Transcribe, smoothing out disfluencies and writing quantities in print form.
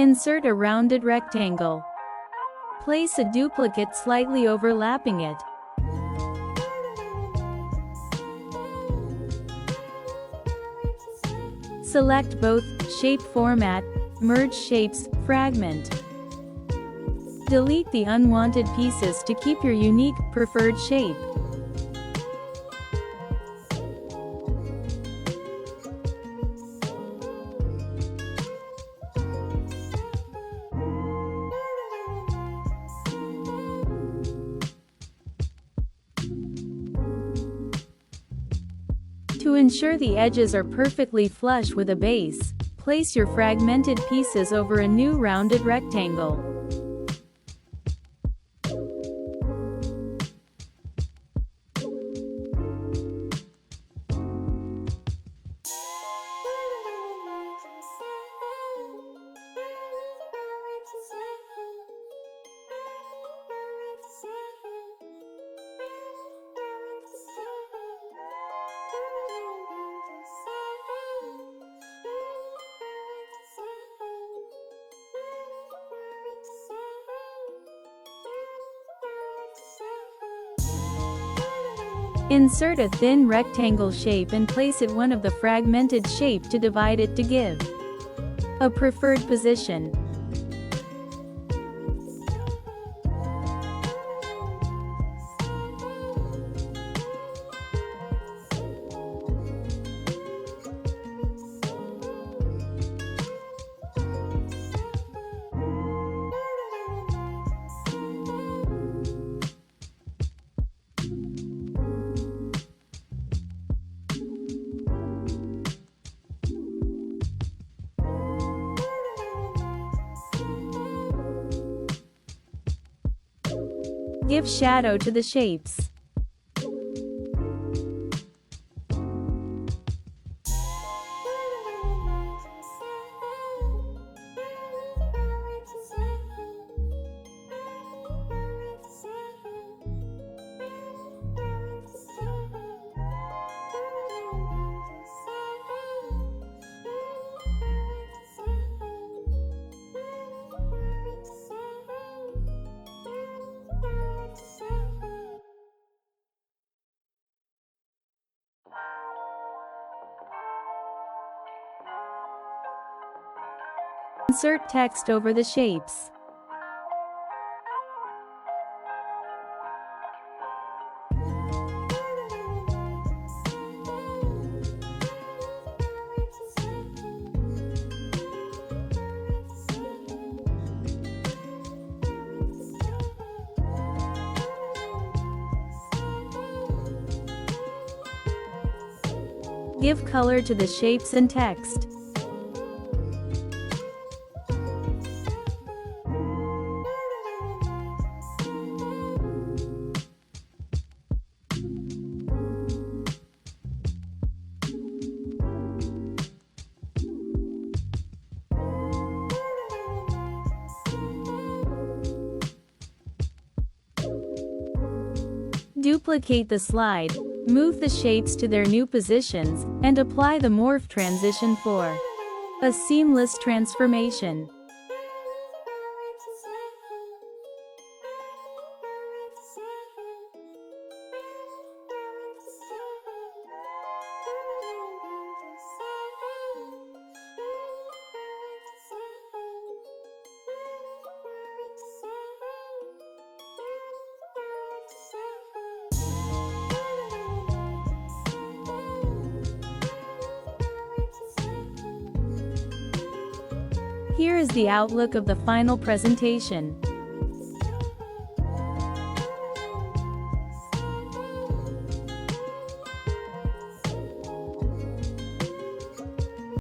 Insert a rounded rectangle. Place a duplicate slightly overlapping it. Select both, Shape Format, Merge Shapes, Fragment. Delete the unwanted pieces to keep your unique, preferred shape. To ensure the edges are perfectly flush with a base, place your fragmented pieces over a new rounded rectangle. Insert a thin rectangle shape and place it one of the fragmented shape to divide it to give a preferred position. Give shadow to the shapes. Insert text over the shapes. Give color to the shapes and text. Duplicate the slide, move the shapes to their new positions, and apply the morph transition for a seamless transformation. Here is the outlook of the final presentation.